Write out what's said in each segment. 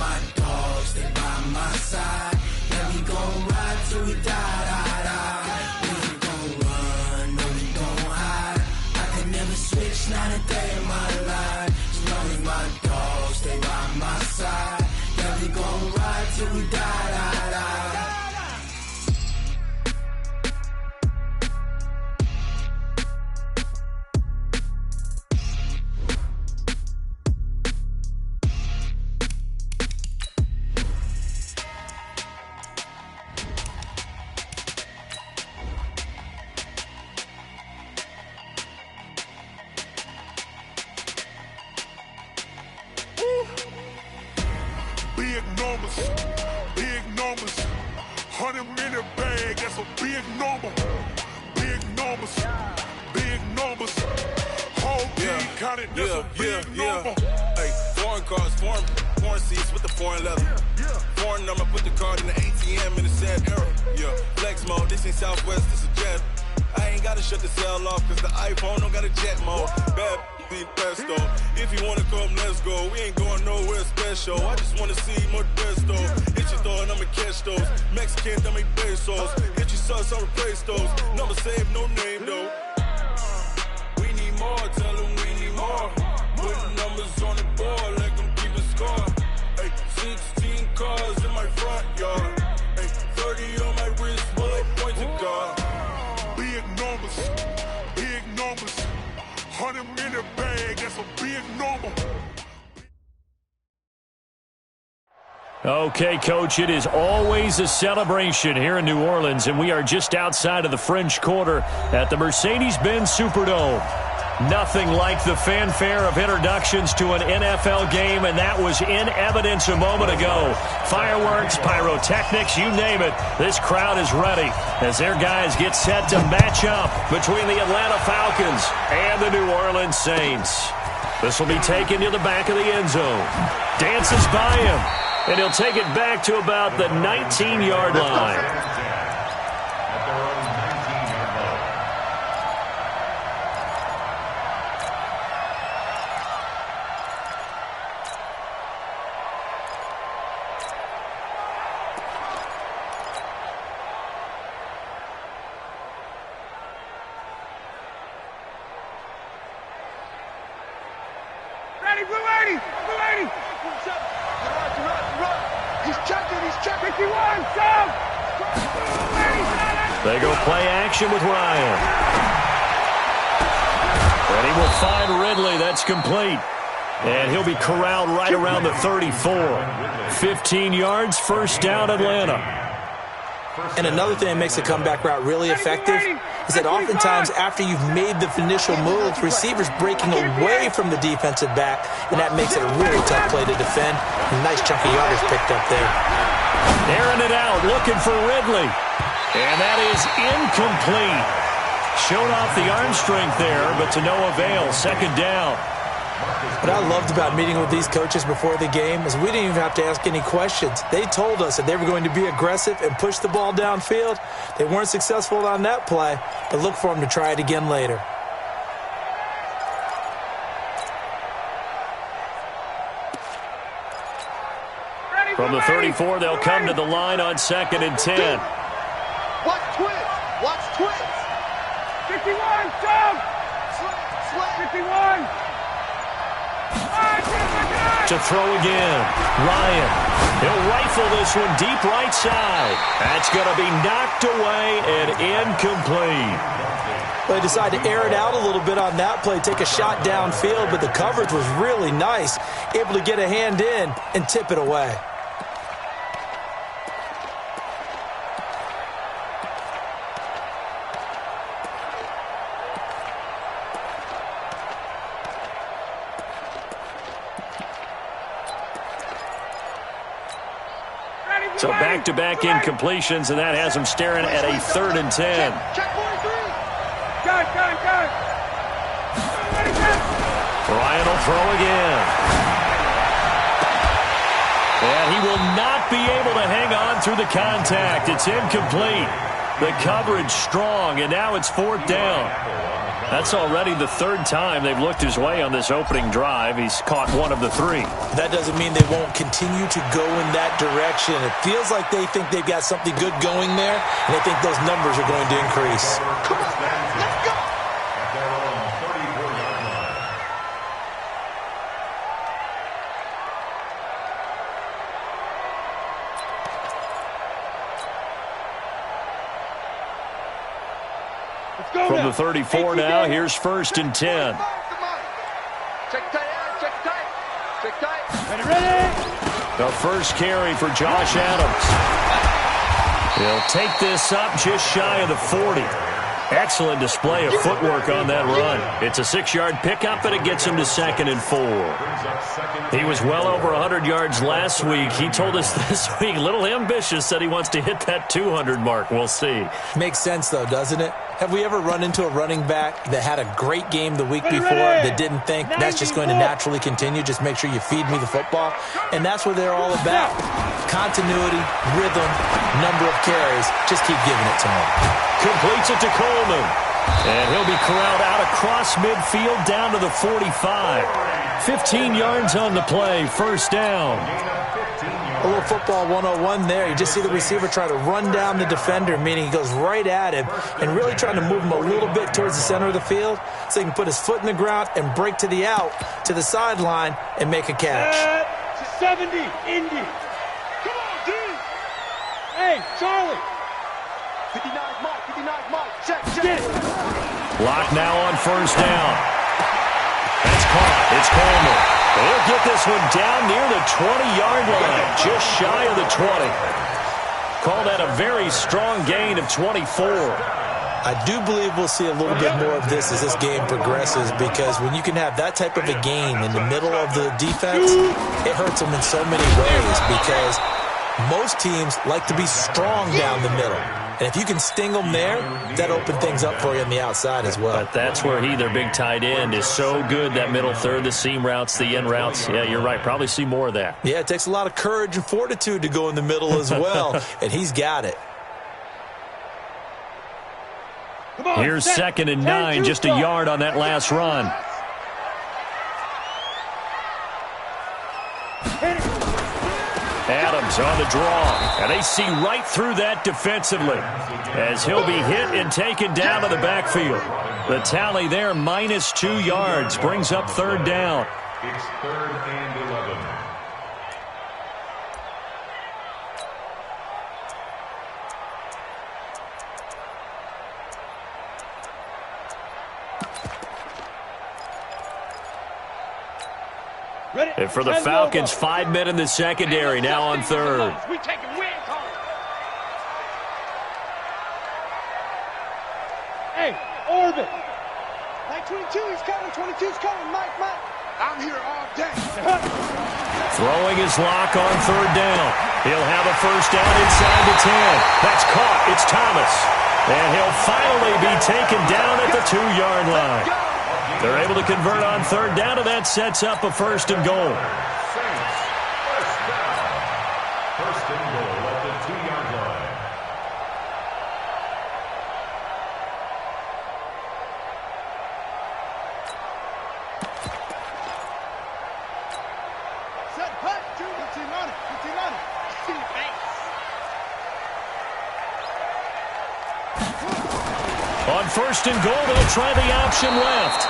my dogs, stay by my side. Yeah, we gon' ride till we die, die, die. We ain't gon' run, no, we gon' hide. I can never switch, not a day in my life. As long as my dogs stay by my side. Yeah, we gon' ride till we die, die, die. Big numbers, 100-minute bag, that's a big number. Big numbers, whole team counted, that's a big number. Hey, foreign cars, foreign seats with the foreign leather. Foreign number, put the card in the ATM in the sad era. Yeah, flex mode, this ain't Southwest, this is jet. I ain't gotta shut the cell off, cause the iPhone don't got a jet mode. Bad be pesto. If you wanna come, let's go. We ain't going nowhere special. I just wanna see more desto. Hit your throw and I'ma catch those. Mexican, dummy pesos. Hit your sus, I'll replace those. Number save, no name though. We need more, tell them we need more. Put numbers on the board, let them keep a score. Hey, 16 cars in my front yard. Hey, 30 on my wrist, bullet point to God. Big numbers, 100-minute bag, that's a big number. Okay, Coach, it is always a celebration here in New Orleans, and we are just outside of the French Quarter at the Mercedes-Benz Superdome. Nothing like the fanfare of introductions to an NFL game, and that was in evidence a moment ago. Fireworks, pyrotechnics, you name it. This crowd is ready as their guys get set to match up between the Atlanta Falcons and the New Orleans Saints. This will be taken to the back of the end zone. Dances by him, and he'll take it back to about the 19-yard line. They go play action with Ryan. And he will find Ridley. That's complete. And he'll be corralled right around the 34. 15 yards, first down, Atlanta. And another thing that makes the comeback route really effective is that oftentimes after you've made the initial move, receivers breaking away from the defensive back, and that makes it a really tough play to defend. A nice chunk of yardage picked up there. Airing it out, looking for Ridley. And that is incomplete. Showed off the arm strength there, but to no avail. Second down. What I loved about meeting with these coaches before the game is we didn't even have to ask any questions. They told us that they were going to be aggressive and push the ball downfield. They weren't successful on that play, but look for them to try it again later. From the 34, they'll come to the line on 2nd and 10. Watch twins. Watch twins. 51, Tom. 51. To throw again. Ryan. He'll rifle this one deep right side. That's going to be knocked away and incomplete. They decided to air it out a little bit on that play, take a shot downfield, but the coverage was really nice. Able to get a hand in and tip it away. So back-to-back incompletions, and that has them staring at a 3rd and 10. Ryan will throw again. And he will not be able to hang on through the contact. It's incomplete. The coverage strong, and now it's 4th down. That's already the 3rd time they've looked his way on this opening drive. He's caught 1 of the 3. That doesn't mean they won't continue to go in that direction. It feels like they think they've got something good going there, and they think those numbers are going to increase. Come on, let's go. From the 34 now, here's 1st and 10. Check tight. Ready? The first carry for Josh Adams. He'll take this up just shy of the 40. Excellent display of footwork on that run. It's a 6-yard pickup, and it gets him to 2nd and 4. He was well over 100 yards last week. He told us this week, a little ambitious, that he wants to hit that 200 mark. We'll see. Makes sense, though, doesn't it? Have we ever run into a running back that had a great game the week before that didn't think that's just going to naturally continue? Just make sure you feed me the football. And that's what they're all about. Continuity, rhythm, number of carries. Just keep giving it to him. Completes it to Coleman. And he'll be corralled out across midfield down to the 45. 15 yards on the play. 1st down. A little football 101 there. You just see the receiver try to run down the defender, meaning he goes right at him and really trying to move him a little bit towards the center of the field so he can put his foot in the ground and break to the out, to the sideline, and make a catch. 70, Indy. Come on, D. Hey, Charlie. 59's Mike. Check. Lock now on 1st down. That's caught. It's Coleman. He'll get this one down near the 20-yard line, just shy of the 20. Call that a very strong gain of 24. I do believe we'll see a little bit more of this as this game progresses, because when you can have that type of a gain in the middle of the defense, it hurts them in so many ways, because most teams like to be strong down the middle. And if you can sting them there, that opens things up for you on the outside as well. But that's where their big tight end, is so good, that middle third, the seam routes, the in routes. Yeah, you're right. Probably see more of that. Yeah, it takes a lot of courage and fortitude to go in the middle as well, and he's got it. Here's 2nd and 9, just a yard on that last run. Adams on the draw, and they see right through that defensively as he'll be hit and taken down to the backfield. The tally there, -2 yards, brings up 3rd down. It's 3rd and 11. And for the Falcons, 5 men in the secondary, now on 3rd. We taking wins home. Hey, orbit. Mike 22, he's coming. 22's coming. Mike. I'm here all day. Throwing his lock on 3rd down. He'll have a 1st down inside the 10. That's caught. It's Thomas. And he'll finally be taken down at the 2-yard line. They're able to convert on 3rd down, and that sets up a 1st and goal. Saints, 1st down. 1st and goal at the 2-yard line. Set, punt. 15 on it. On 1st and goal, they'll try the option left.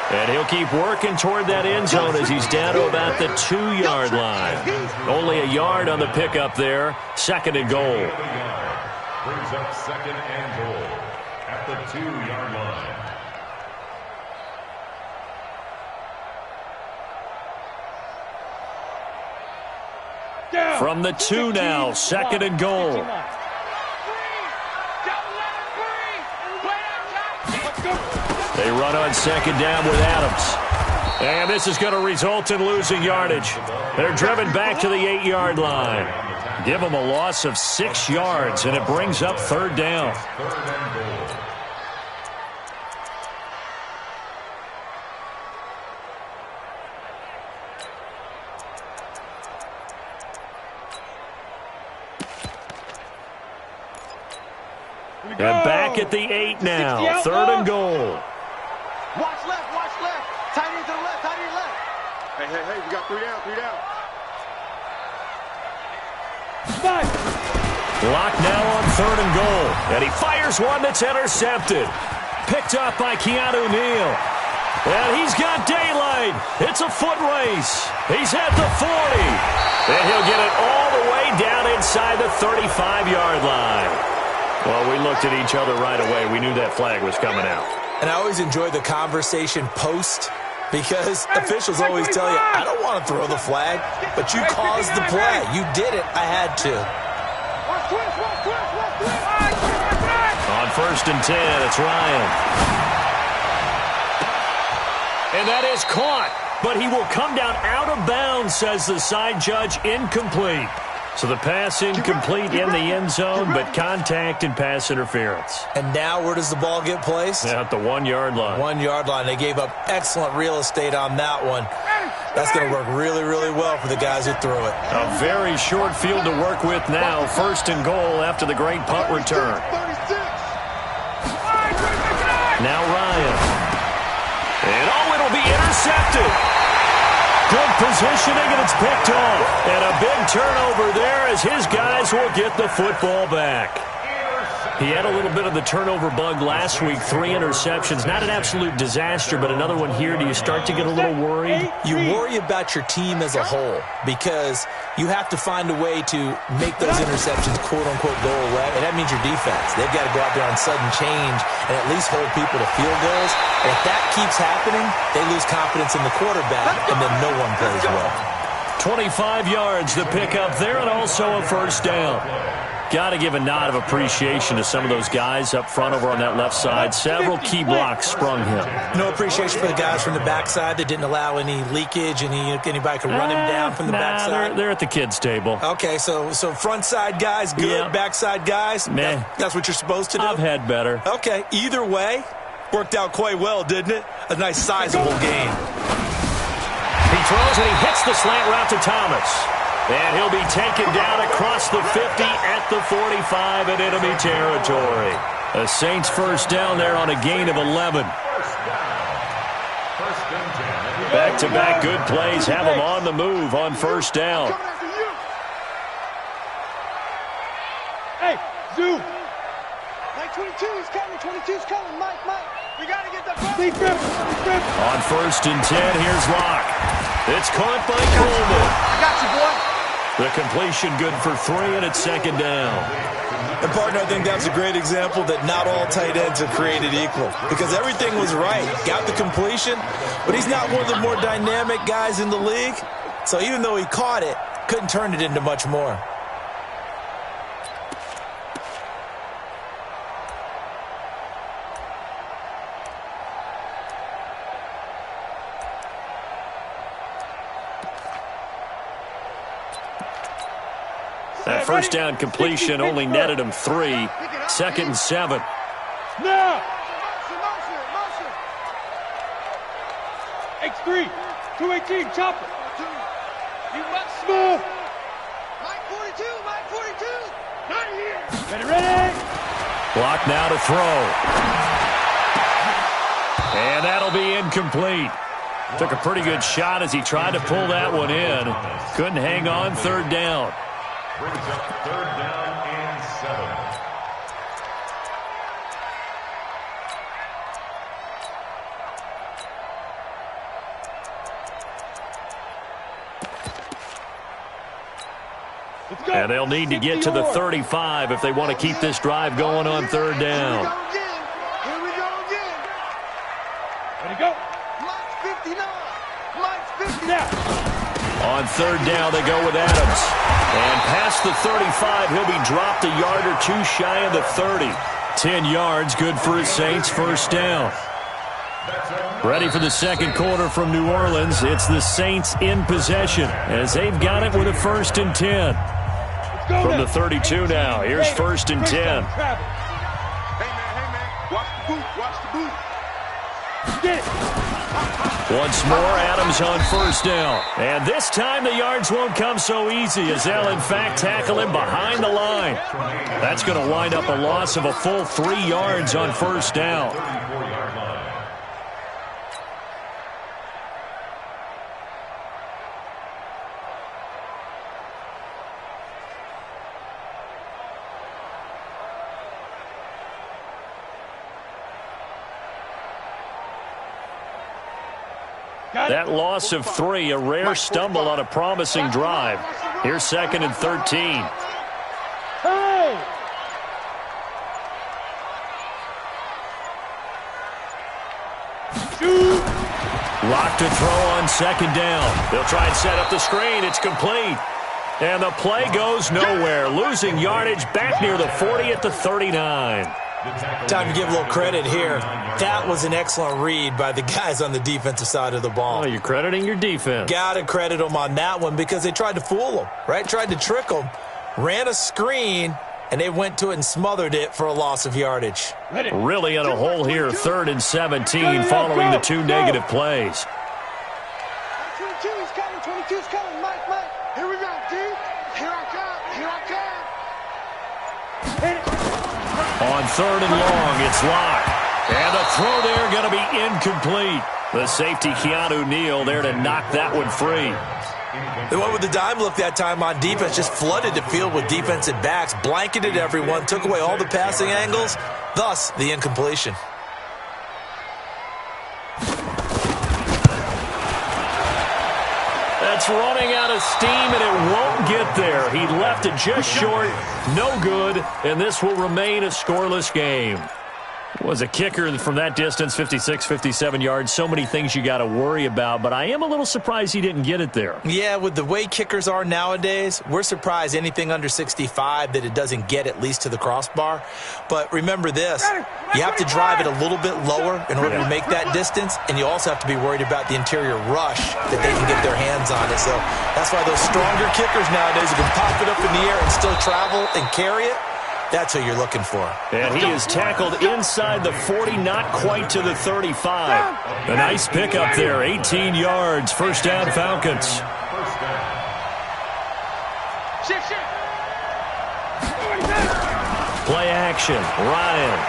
And he'll keep working toward that end zone as he's down to about the 2-yard line. Only a yard on the pickup there. 2nd and goal. Brings up 2nd and goal at the 2-yard line. From the 2 now, 2nd and goal. They run on 2nd down with Adams. And this is going to result in losing yardage. They're driven back to the 8-yard line. Give them a loss of 6 yards, and it brings up 3rd down. 3rd and goal. And back at the 8 now. 3rd and goal. Watch left, watch left. Tight end to the left, tight end left. Hey, we got 3 down, 3 down. Locked now on 3rd and goal. And he fires one that's intercepted. Picked up by Keanu Neal. And he's got daylight. It's a foot race. He's at the 40. And he'll get it all the way down inside the 35-yard line. Well, we looked at each other right away. We knew that flag was coming out. And I always enjoy the conversation post because officials always tell you, I don't want to throw the flag, but you caused the play. You did it. I had to. On 1st and 10, it's Ryan. And that is caught, but he will come down out of bounds, says the side judge, incomplete. So the pass incomplete in the end zone, but contact and pass interference. And now where does the ball get placed? At the 1-yard line. 1-yard line. They gave up excellent real estate on that one. That's going to work really, really well for the guys who threw it. A very short field to work with now. 1st and goal after the great punt return. Now Ryan. And it'll be intercepted. Good positioning, and it's picked off. And a big turnover there as his guys will get the football back. He had a little bit of the turnover bug last week, 3 interceptions. Not an absolute disaster, but another one here. Do you start to get a little worried? You worry about your team as a whole because you have to find a way to make those interceptions, quote-unquote, go away. And that means your defense. They've got to go out there on sudden change and at least hold people to field goals. And if that keeps happening, they lose confidence in the quarterback, and then no one plays well. 25 yards, the pickup there, and also a 1st down. Got to give a nod of appreciation to some of those guys up front over on that left side. Several key blocks sprung him. No appreciation for the guys from the backside that didn't allow any leakage, anybody could run him down from the backside. They're at the kids' table. Okay, so front side guys, good. Yeah. Backside guys, meh. That's what you're supposed to do? I've had better. Okay, either way, worked out quite well, didn't it? A nice sizable game. He throws and he hits the slant route to Thomas. And he'll be taken down across the 50 at the 45 in enemy territory. The Saints 1st down there on a gain of 11. Back-to-back good plays have them on the move on 1st down. Hey, Zoo. Mike 22 is coming. 22's coming. Mike. We got to get the ball. On 1st and 10, here's Locke. It's caught by Coleman. I got you, boy. The completion good for 3, and it's 2nd down. And, partner, I think that's a great example that not all tight ends are created equal because everything was right. Got the completion, but he's not one of the more dynamic guys in the league. So even though he caught it, couldn't turn it into much more. That 1st down completion only netted him 3. 2nd and 7. Now! Motion. X3, 218, chopper. You must move. Mike 42. Not here. Ready? Block now to throw. And that'll be incomplete. Took a pretty good shot as he tried to pull that one in. Couldn't hang on. 3rd down. Brings up 3rd down and 7. And they'll need to get to the 35 if they want to keep this drive going on 3rd down. Here we go again. Ready, go. Mike's 59. On 3rd down, they go with Adams. And past the 35, he'll be dropped a yard or 2 shy of the 30. 10 yards, good for his Saints 1st down. Ready for the 2nd quarter from New Orleans. It's the Saints in possession as they've got it with a 1st and 10. From the 32 now, here's 1st and 10. Hey, man, watch the boot. Get it. Once more, Adams on first down. And this time the yards won't come so easy as they'll, in fact, tackle him behind the line. That's going to wind up a loss of a full 3 yards on first down. That loss of 3, a rare stumble on a promising drive. Here's 2nd and 13. Hey! Locked to throw on 2nd down. They'll try and set up the screen. It's complete. And the play goes nowhere. Losing yardage back near the 40 at the 39. Time to give a little credit here. That was an excellent read by the guys on the defensive side of the ball. Oh, you're crediting your defense. Got to credit them on that one because they tried to fool them, right? Tried to trick them. Ran a screen, and they went to it and smothered it for a loss of yardage. Really in a hole here, 3rd and 17 following the 2 negative plays. 22's coming, 22's coming, Mike. Here we go, D. Here I come. Hit it. On 3rd and long, it's locked. And the throw there going to be incomplete. The safety, Keanu Neal, there to knock that one free. They went with the dime look that time on defense, just flooded the field with defensive backs, blanketed everyone, took away all the passing angles, thus the incompletion. That's running out of steam, and it won't get there. He left it just short, no good, and this will remain a scoreless game. Was a kicker from that distance, 56, 57 yards. So many things you got to worry about, but I am a little surprised he didn't get it there. Yeah, with the way kickers are nowadays, we're surprised anything under 65 that it doesn't get at least to the crossbar. But remember this, you have to drive it a little bit lower in order to make that distance, and you also have to be worried about the interior rush that they can get their hands on it. So that's why those stronger kickers nowadays who can pop it up in the air and still travel and carry it, that's what you're looking for. And he is tackled inside the 40, not quite to the 35. A nice pickup there, 18 yards. First down, Falcons. Play action, Ryan.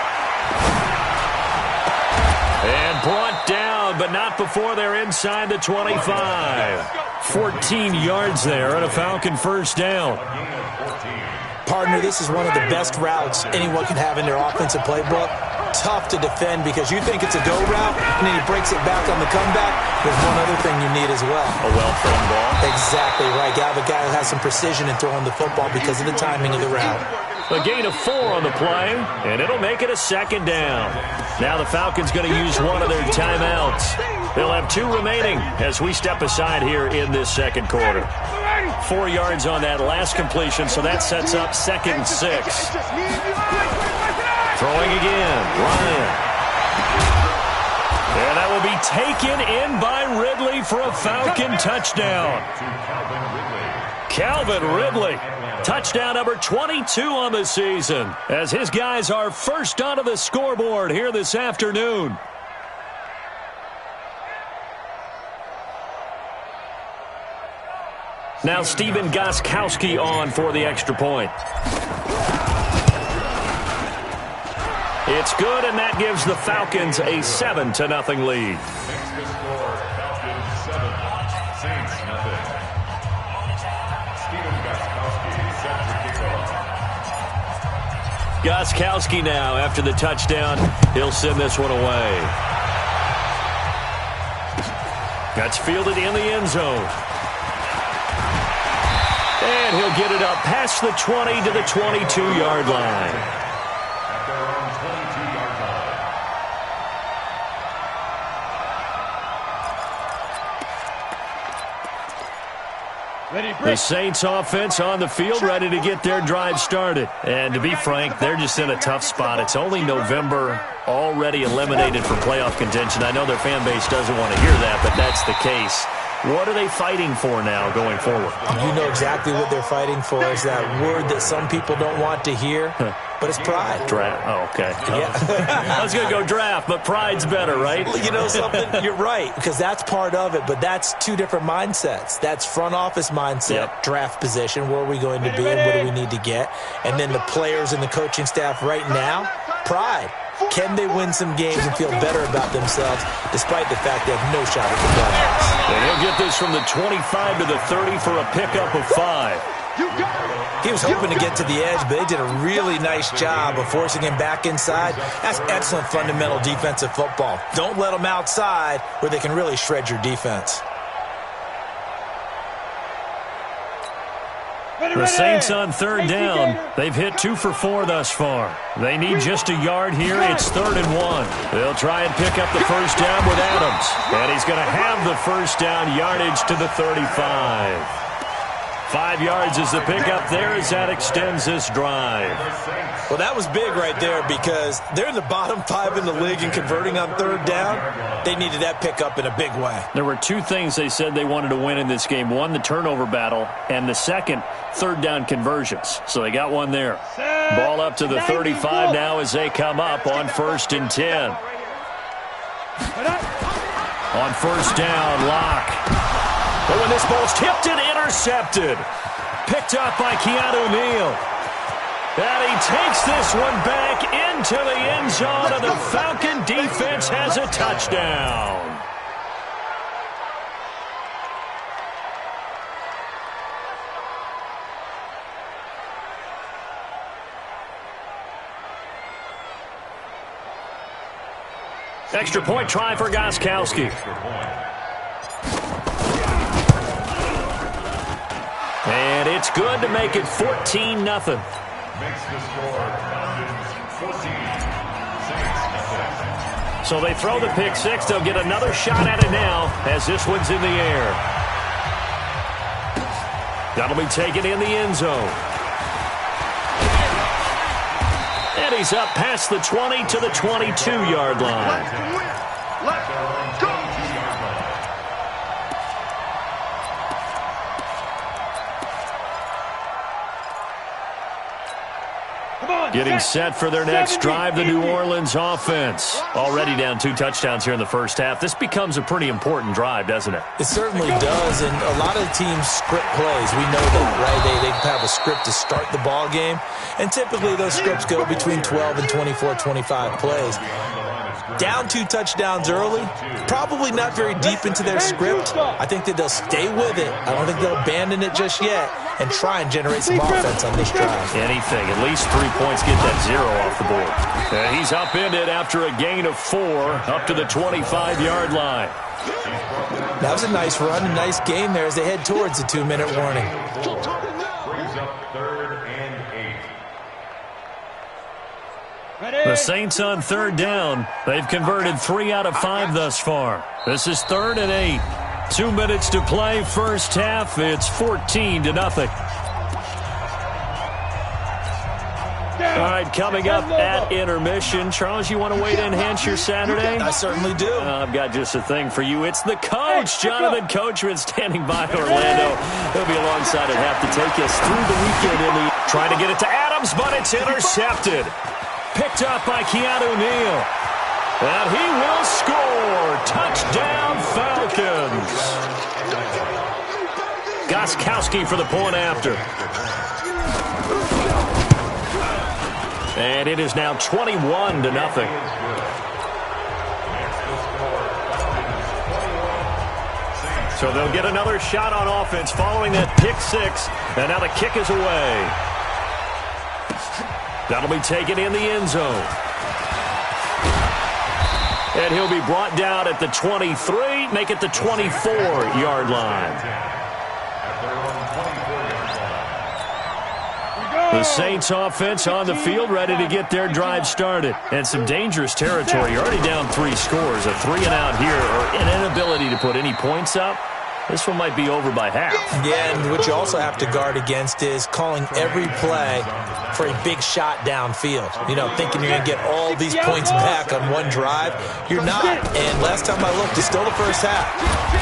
And brought down, but not before they're inside the 25. 14 yards there and a Falcon first down. Partner, this is one of the best routes anyone can have in their offensive playbook. Tough to defend because you think it's a go route, and then he breaks it back on the comeback. There's one other thing you need as well. A well-thrown ball. Exactly right. You have a guy who has some precision in throwing the football because of the timing of the route. A gain of 4 on the play, and it'll make it a 2nd down. Now the Falcons going to use one of their timeouts. They'll have 2 remaining as we step aside here in this 2nd quarter. 4 yards on that last completion, so that sets up 2nd and 6. Throwing again, Ryan. And that will be taken in by Ridley for a Falcon touchdown. Calvin Ridley. Touchdown number 22 on the season as his guys are first onto the scoreboard here this afternoon. Now Stephen Gostkowski on for the extra point. It's good, and that gives the Falcons a 7-0 lead. Gostkowski now, after the touchdown, he'll send this one away. That's fielded in the end zone. And he'll get it up past the 20 to the 22-yard line. The Saints offense on the field, ready to get their drive started. And to be frank, they're just in a tough spot. It's only November, already eliminated from playoff contention. I know their fan base doesn't want to hear that, but that's the case. What are they fighting for now going forward? You know exactly what they're fighting for is that word that some people don't want to hear. but it's pride. Draft. Oh, okay. Yeah. I was going to go draft, but pride's better, right? You know something? You're right, because that's part of it, but that's two different mindsets. That's front office mindset, draft position, where are we going to be and what do we need to get? And then the players and the coaching staff right now, pride. Can they win some games and feel better about themselves despite the fact they have no shot at the playoffs? And he'll get this from the 25 to the 30 for a pickup of 5. He was hoping to get to the edge, but they did a really nice job of forcing him back inside. That's excellent fundamental defensive football. Don't let them outside where they can really shred your defense. The Saints on third down. They've hit 2 for 4 thus far. They need just a yard here. It's 3rd and 1. They'll try and pick up the first down with Adams. And he's going to have the first down yardage to the 35. 5 yards is the pickup there as that extends this drive. Well, that was big right there because they're in the bottom 5 in the league in converting on third down. They needed that pickup in a big way. There were 2 things they said they wanted to win in this game. One, the turnover battle, and the second, third down conversions. So they got one there. Ball up to the 35 now as they come up on 1st and 10. On first down, Locke. But when this ball's tipped and intercepted, picked up by Keanu Neal. And he takes this one back into the end zone, and the Falcon defense has a touchdown. Extra point try for Gostkowski. And it's good to make it 14-0. Makes the score 14. So they throw the pick 6. They'll get another shot at it now as this one's in the air. That'll be taken in the end zone. And he's up past the 20 to the 22-yard line. Let's go! Getting set for their next drive, the New Orleans offense. Already down 2 touchdowns here in the first half. This becomes a pretty important drive, doesn't it? It certainly does, and a lot of teams script plays. We know that, right? They have a script to start the ball game, and typically those scripts go between 12 and 24, 25 plays. Down 2 touchdowns early, probably not very deep into their script. I think that they'll stay with it. I don't think they'll abandon it just yet and try and generate some offense on this drive. Anything, at least 3 points, get that 0 off the board. And he's upended after a gain of 4 up to the 25-yard line. That was a nice run, a nice game there as they head towards the 2-minute warning. Brings up 3rd and 8. The Saints on third down. They've converted 3 out of 5 thus far. This is 3rd and 8. 2 minutes to play first half. It's 14-0. All right, coming up at intermission. Charles, you want to wait to enhance your Saturday? I certainly do. I've got just a thing for you. It's the coach, Jonathan Coachman, standing by in Orlando. He'll be alongside and have to take us through the weekend. Trying to get it to Adams, but it's intercepted. Picked up by Keanu Neal. And he will score. Touchdown, Falcons. Gostkowski for the point after. And it is now 21-0. So they'll get another shot on offense following that pick 6. And now the kick is away. That'll be taken in the end zone. And he'll be brought down at the 23, make it the 24-yard line. The Saints offense on the field ready to get their drive started. And some dangerous territory. You're already down 3 scores. A 3-and-out here or an inability to put any points up. This one might be over by half. Yeah, and what you also have to guard against is calling every play for a big shot downfield. You know, thinking you're going to get all these points back on one drive. You're not. And last time I looked, it's still the first half.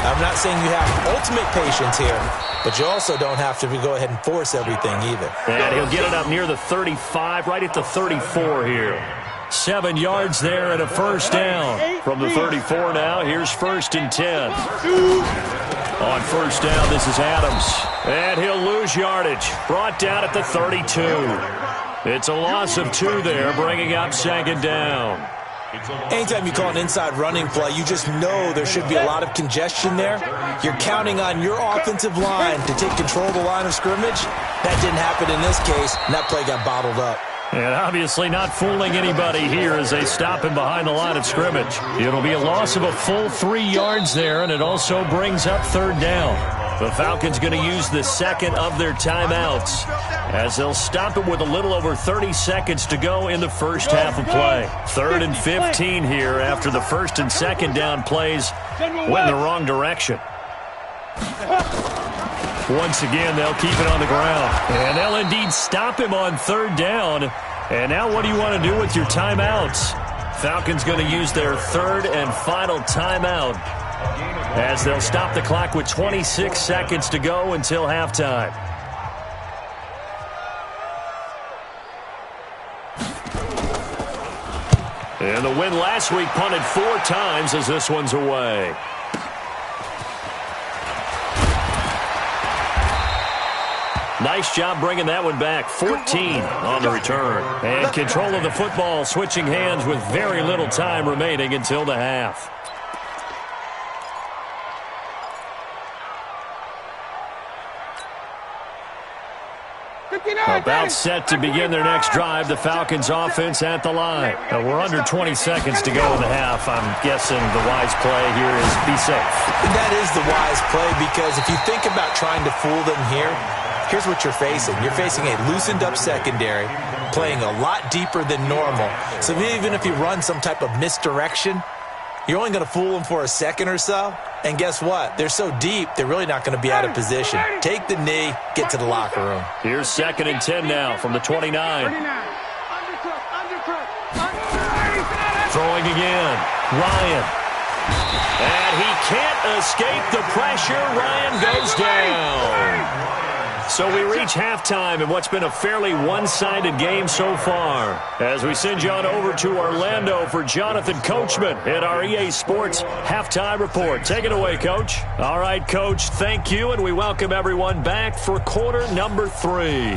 I'm not saying you have ultimate patience here, but you also don't have to go ahead and force everything either. And he'll get it up near the 35, right at the 34 here. 7 yards there and a first down. From the 34 now, here's 1st and 10. On first down, this is Adams. And he'll lose yardage. Brought down at the 32. It's a loss of 2 there, bringing up 2nd down. Anytime you call an inside running play, you just know there should be a lot of congestion there. You're counting on your offensive line to take control of the line of scrimmage. That didn't happen in this case, and that play got bottled up. And obviously not fooling anybody here as they stop him behind the line of scrimmage. It'll be a loss of a full 3 yards there, and it also brings up 3rd down. The Falcons going to use the 2nd of their timeouts as they'll stop it with a little over 30 seconds to go in the first half of play. 3rd and 15 here after the 1st and 2nd down plays went in the wrong direction. Once again, they'll keep it on the ground. And they'll indeed stop him on 3rd down. And now what do you want to do with your timeouts? Falcons going to use their 3rd and final timeout as they'll stop the clock with 26 seconds to go until halftime. And the win last week punted 4 times as this one's away. Nice job bringing that one back. 14 on the return. And control of the football switching hands with very little time remaining until the half. About set to begin their next drive. The Falcons offense at the line. Now we're under 20 seconds to go in the half. I'm guessing the wise play here is be safe. That is the wise play, because if you think about trying to fool them here, here's what you're facing. You're facing a loosened up secondary, playing a lot deeper than normal. So even if you run some type of misdirection, you're only going to fool them for a second or so. And guess what? They're so deep, they're really not going to be out of position. Take the knee, get to the locker room. Here's 2nd and 10 now from the 29. Throwing again. Ryan. And he can't escape the pressure. Ryan goes down. So we reach halftime in what's been a fairly one-sided game so far. As we send you on over to Orlando for Jonathan Coachman at our EA Sports Halftime Report. Take it away, Coach. All right, Coach, thank you, and we welcome everyone back for quarter number 3.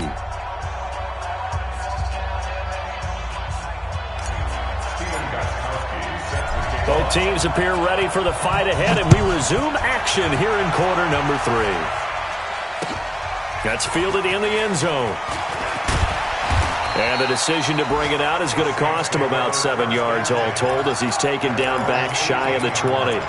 Both teams appear ready for the fight ahead, and we resume action here in quarter number 3. That's fielded in the end zone. And the decision to bring it out is going to cost him about 7 yards all told as he's taken down back shy of the 20.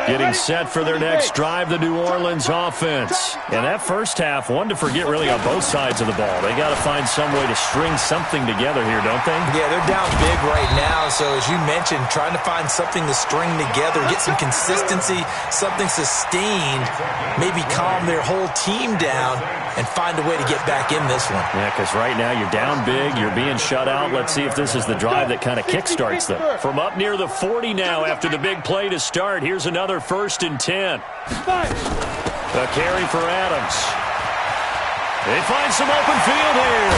Getting set for their next drive, the New Orleans offense. And that first half, one to forget really on both sides of the ball. They got to find some way to string something together here, don't they? Yeah, they're down big right now. So as you mentioned, trying to find something to string together, get some consistency, something sustained, maybe calm their whole team down and find a way to get back in this one. Yeah, because right now you're down big, you're being shut out. Let's see if this is the drive that kind of kickstarts them. From up near the 40 now after the big play to start, here's another 1st and 10. A carry for Adams. They find some open field here.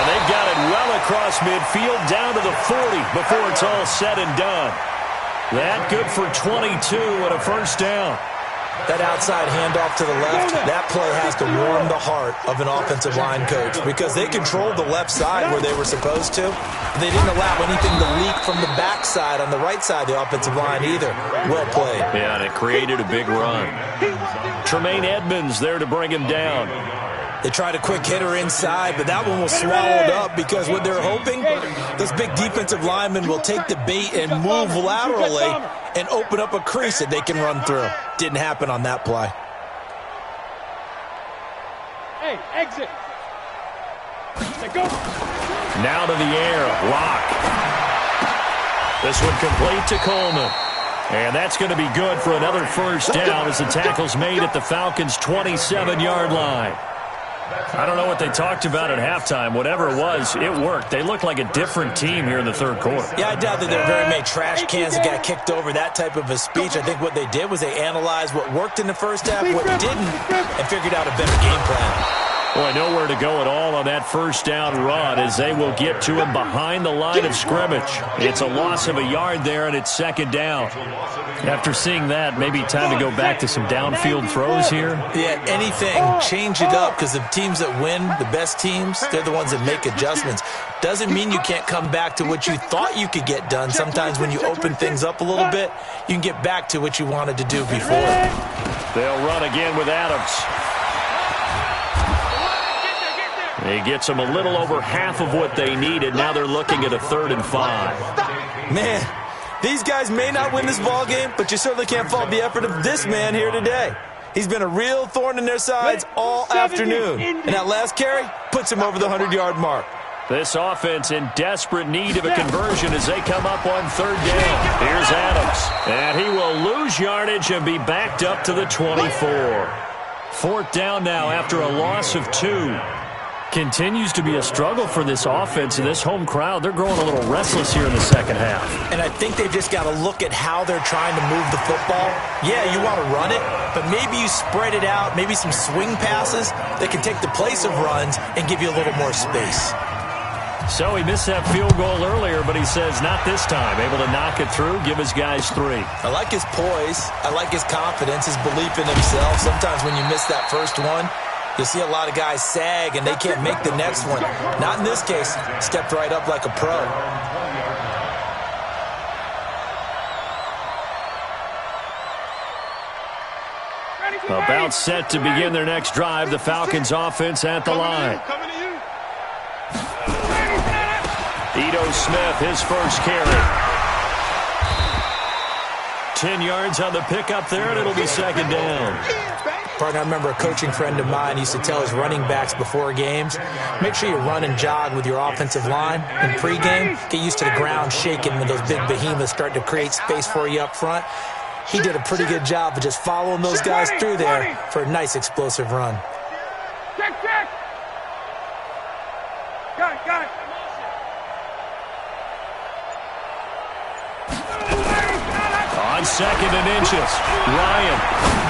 And they've got it well across midfield down to the 40 before it's all said and done. That good for 22 and a first down. That outside handoff to the left, that play has to warm the heart of an offensive line coach because they controlled the left side where they were supposed to. They didn't allow anything to leak from the backside on the right side of the offensive line either. Well played. Yeah, and it created a big run. Tremaine Edmonds there to bring him down. They tried a quick hitter inside, but that one was swallowed up because what they're hoping, those big defensive linemen will take the bait and move laterally and open up a crease that they can run through. Didn't happen on that play. Hey, exit. Go. Now to the air. Lock. This one complete to Coleman. And that's going to be good for another first down as the tackle's made at the Falcons' 27-yard line. I don't know what they talked about at halftime. Whatever it was, it worked. They looked like a different team here in the third quarter. Yeah, I doubt that there were very many trash cans that got kicked over, that type of a speech. I think what they did was they analyzed what worked in the first half, what didn't, and figured out a better game plan. Boy, nowhere to go at all on that first down run as they will get to him behind the line of scrimmage. It's a loss of a yard there, and it's second down. After seeing that, maybe time to go back to some downfield throws here. Yeah, anything. Change it up because the teams that win, the best teams, they're the ones that make adjustments. Doesn't mean you can't come back to what you thought you could get done. Sometimes when you open things up a little bit, you can get back to what you wanted to do before. They'll run again with Adams. He gets them a little over half of what they needed. Now they're looking at a 3rd and 5. Man, these guys may not win this ball game, but you certainly can't fault the effort of this man here today. He's been a real thorn in their sides all afternoon. And that last carry puts him over the 100-yard mark. This offense in desperate need of a conversion as they come up on 3rd down. Here's Adams. And he will lose yardage and be backed up to the 24. 4th down now after a loss of 2. Continues to be a struggle for this offense and this home crowd. They're growing a little restless here in the second half. And I think they've just got to look at how they're trying to move the football. Yeah, you want to run it, but maybe you spread it out, maybe some swing passes that can take the place of runs and give you a little more space. So he missed that field goal earlier, but he says not this time. Able to knock it through, give his guys 3. I like his poise. I like his confidence, his belief in himself. Sometimes when you miss that first one, you'll see a lot of guys sag, and they can't make the next one. Not in this case. Stepped right up like a pro. About set to begin their next drive. The Falcons offense at the line. Ito Smith, his first carry. 10 yards on the pickup there, and it'll be second down. Partner, I remember a coaching friend of mine used to tell his running backs before games, make sure you run and jog with your offensive line in pregame. Get used to the ground shaking when those big behemoths start to create space for you up front. He did a pretty good job of just following those guys through there for a nice explosive run. Check. Got it. On 2nd and inches, Ryan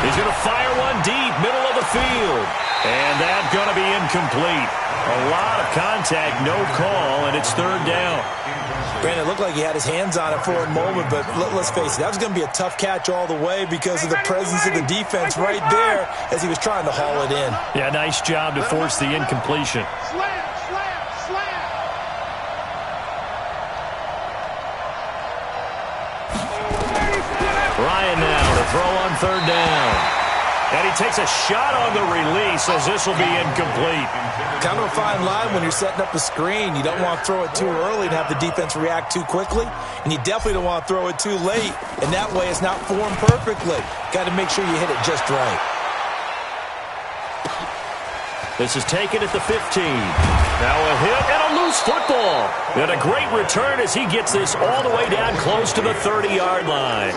is going to fire one deep, middle of the field. And that's going to be incomplete. A lot of contact, no call, and it's 3rd down. Brandon, it looked like he had his hands on it for a moment, but let's face it, that was going to be a tough catch all the way because of the presence of the defense right there as he was trying to haul it in. Yeah, nice job to force the incompletion. Slam. Ryan now to throw on 3rd down. And he takes a shot on the release as this will be incomplete. Kind of a fine line when you're setting up a screen. You don't want to throw it too early and have the defense react too quickly. And you definitely don't want to throw it too late. And that way it's not formed perfectly. Got to make sure you hit it just right. This is taken at the 15. Now a hit and a loose football. And a great return as he gets this all the way down close to the 30-yard line.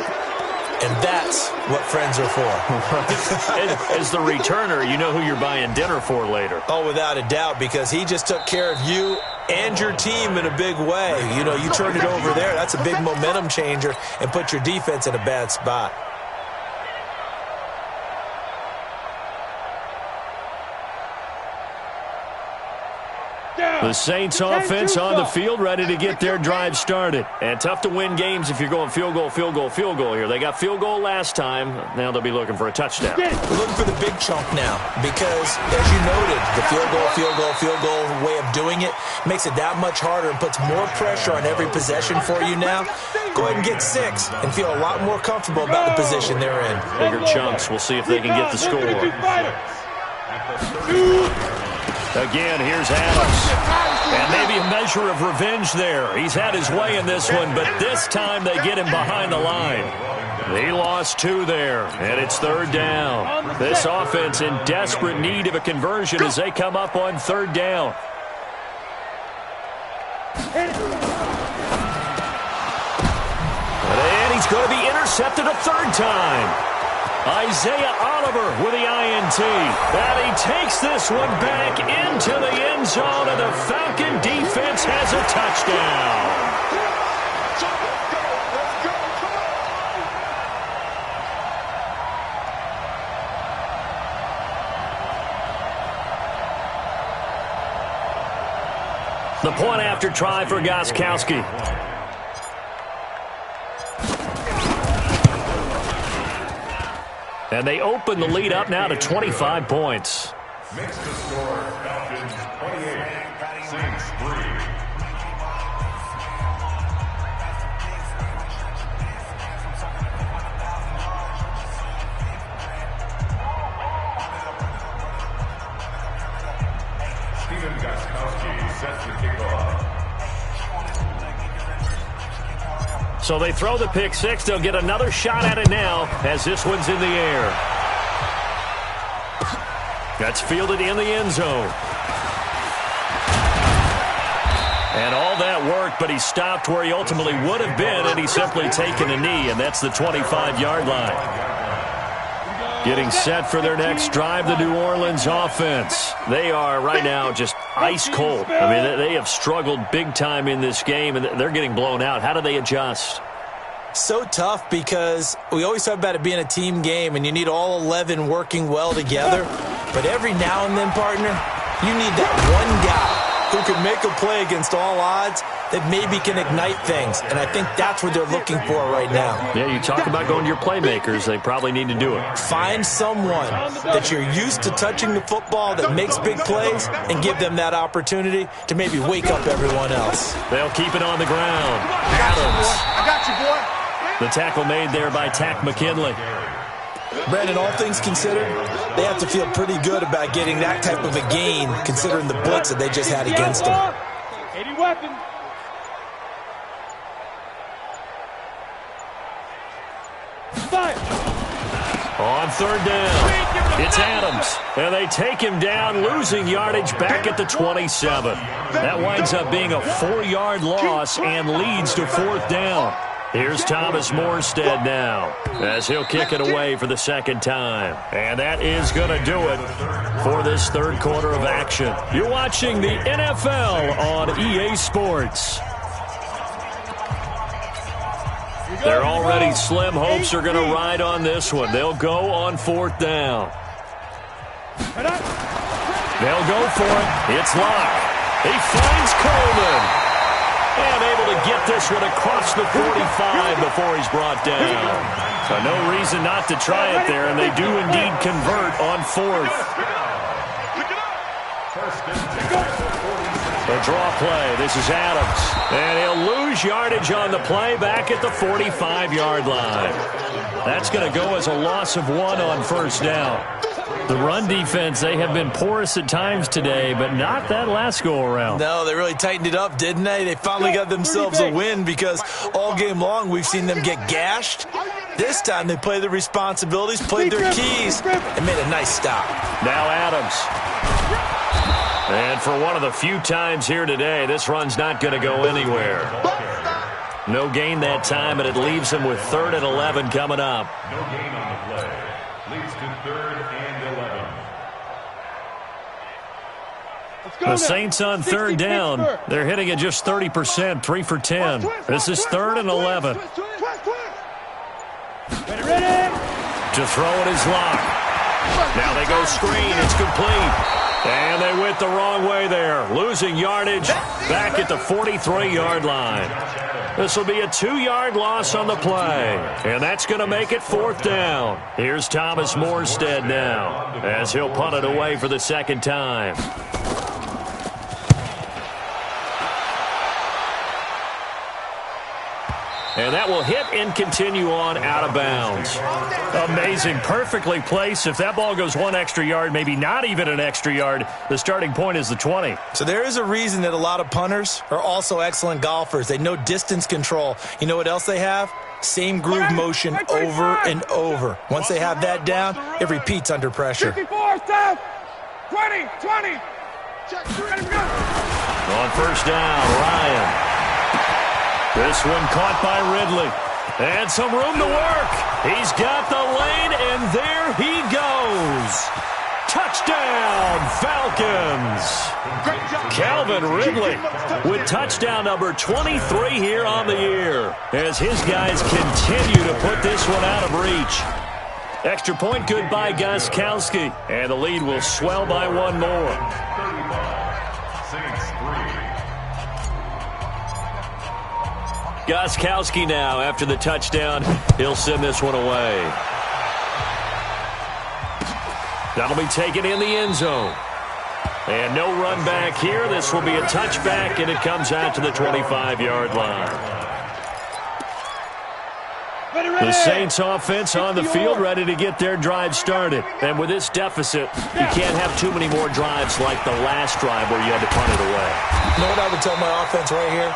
And that's what friends are for. As the returner, you know who you're buying dinner for later. Oh, without a doubt, because he just took care of you and your team in a big way. You know, you turned it over there. That's a big momentum changer and put your defense in a bad spot. The Saints offense on the field, ready to get their drive started. And tough to win games if you're going field goal here. They got field goal last time. Now they'll be looking for a touchdown. We're looking for the big chunk now because, as you noted, the field goal way of doing it makes it that much harder and puts more pressure on every possession for you now. Go ahead and get 6 and feel a lot more comfortable about the position they're in. Bigger chunks. We'll see if they can get the score. Again, here's Adams. And maybe a measure of revenge there. He's had his way in this one, but this time they get him behind the line. He lost 2 there, and it's 3rd down. This offense in desperate need of a conversion as they come up on 3rd down. And he's going to be intercepted a third time. Isaiah Oliver with the INT. And he takes this one back into the end zone, and the Falcon defense has a touchdown. The point after try for Gostkowski. And they open the lead up now to 25 points. Makes the score Falcons 28, Saints 3. Sets the kickoff. So they throw the pick six. They'll get another shot at it now as this one's in the air. That's fielded in the end zone. And all that worked, but he stopped where he ultimately would have been, and he's simply taken a knee, and that's the 25-yard line. Getting set for their next drive, the New Orleans offense. They are right now just ice cold. I mean, they have struggled big time in this game, and they're getting blown out. How do they adjust? So tough because we always talk about it being a team game, and you need all 11 working well together. But every now and then, partner, you need that one guy who can make a play against all odds that maybe can ignite things. And I think that's what they're looking for right now. Yeah, you talk about going to your playmakers. They probably need to do it. Find someone that you're used to touching the football that makes big plays and give them that opportunity to maybe wake up everyone else. They'll keep it on the ground. Adams. I got you, boy. The tackle made there by Tack McKinley. Brandon, all things considered, they have to feel pretty good about getting that type of a gain considering the blitz that they just had against them. 80 weapon. On third down, it's Adams. And they take him down, losing yardage back at the 27. That winds up being a 4-yard loss and leads to fourth down. Here's Thomas Morstead now as he'll kick it away for the second time. And that is going to do it for this third quarter of action. You're watching the NFL on EA Sports. They're already slim hopes are going to ride on this one. They'll go on fourth down. They'll go for it. It's Locke. He finds Coleman. And able to get this one across the 45 before he's brought down. So no reason not to try it there, and they do indeed convert on fourth. The draw play. This is Adams. And he'll lose yardage on the play back at the 45-yard line. That's going to go as a loss of 1 on first down. The run defense, they have been porous at times today, but not that last go-around. No, they really tightened it up, didn't they? They finally got themselves a win because all game long we've seen them get gashed. This time they played their responsibilities, played their keys, and made a nice stop. Now Adams. And for one of the few times here today, this run's not going to go anywhere. No gain that time, and it leaves him with 3rd and 11 coming up. No gain on the play. Leads to 3rd and 11. The Saints on third down. They're hitting at just 30%, 3 for 10. This is 3rd and 11. To throw it is Locke. Now they go screen. It's complete. And they went the wrong way there. Losing yardage back at the 43-yard line. This will be a 2-yard loss on the play. And that's going to make it 4th down. Here's Thomas Morstead now as he'll punt it away for the second time. And that will hit and continue on out of bounds. Amazing. Perfectly placed. If that ball goes 1 extra yard, maybe not even an extra yard, the starting point is the 20. So there is a reason that a lot of punters are also excellent golfers. They know distance control. You know what else they have? Same groove motion over and over. Once they have that down, it repeats under pressure. 54, stop. 20. On first down, Ryan. This one caught by Ridley. And some room to work. He's got the lane, and there he goes. Touchdown, Falcons. Calvin Ridley with touchdown number 23 here on the year as his guys continue to put this one out of reach. Extra point good by Gostkowski, and the lead will swell by one more. 35, Saints 3. Gostkowski now after the touchdown. He'll send this one away. That'll be taken in the end zone. And no run back here. This will be a touchback, and it comes out to the 25-yard line. The Saints offense on the field ready to get their drive started. And with this deficit, you can't have too many more drives like the last drive where you had to punt it away. You know what I would tell my offense right here?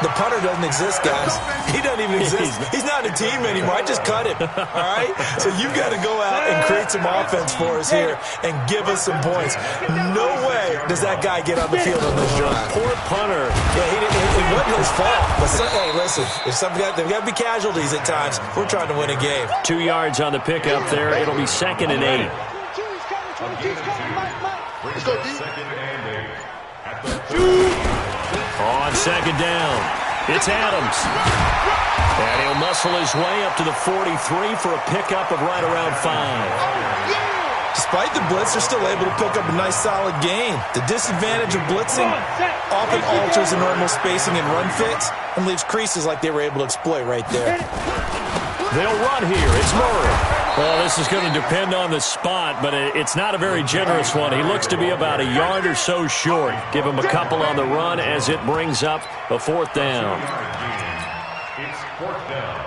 The punter doesn't exist, guys. He doesn't even exist. He's not a team anymore. I just cut him, all right? So you've got to go out and create some offense for us here and give us some points. No way does that guy get on the field on this drive. Poor punter. Yeah, it wasn't his fault. But hey, listen, there's got to be casualties at times. We're trying to win a game. 2 yards on the pickup there. It'll be 2nd and 8. Let's go, D. 2nd and 8. At the On 2nd down, it's Adams. And he'll muscle his way up to the 43 for a pickup of right around 5. Despite the blitz, they're still able to pick up a nice, solid gain. The disadvantage of blitzing often alters the normal spacing and run fits and leaves creases like they were able to exploit right there. They'll run here. It's Murray. Well, this is going to depend on the spot, but it's not a very generous one. He looks to be about a yard or so short. Give him a couple on the run as it brings up a 4th down. It's 4th down.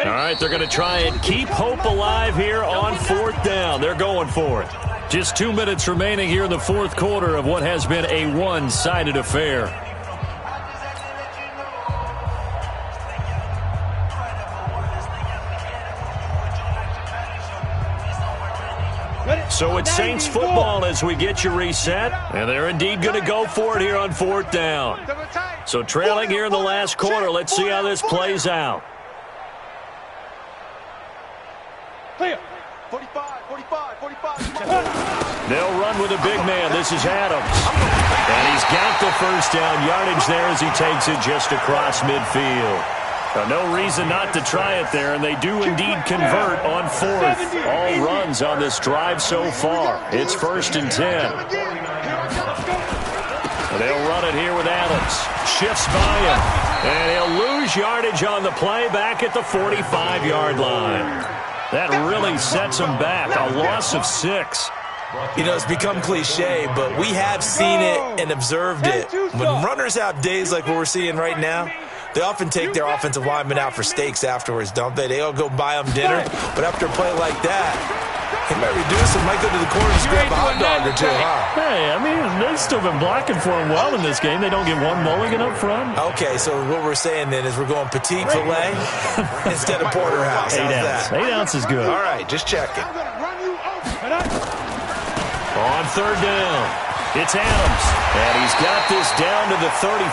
All right, they're going to try and keep hope alive here on 4th down. They're going for it. Just 2 minutes remaining here in the 4th quarter of what has been a one-sided affair. So it's Saints football as we get you reset, and they're indeed going to go for it here on 4th down. So trailing here in the last quarter, let's see how this plays out. 45. They'll run with a big man. This is Adams. And he's got the first down yardage there as he takes it just across midfield. No reason not to try it there, and they do indeed convert on 4th. All runs on this drive so far. It's 1st and 10. They'll run it here with Adams. Shifts by him, and he'll lose yardage on the play back at the 45-yard line. That really sets him back. A loss of 6. You know, it's become cliche, but we have seen it and observed it. When runners have days like what we're seeing right now, they often take their offensive linemen out for steaks afterwards, don't they? They all go buy them dinner. But after a play like that, he might reduce it, might go to the corner and grab a hot dog or two, huh? Hey, I mean, they've still been blocking for him well in this game. They don't get one mulligan up front. Okay, so what we're saying then is we're going petite filet instead of porterhouse. How's that? 8 ounces good. All right, just checking. On 3rd down, it's Adams. And he's got this down to the 35.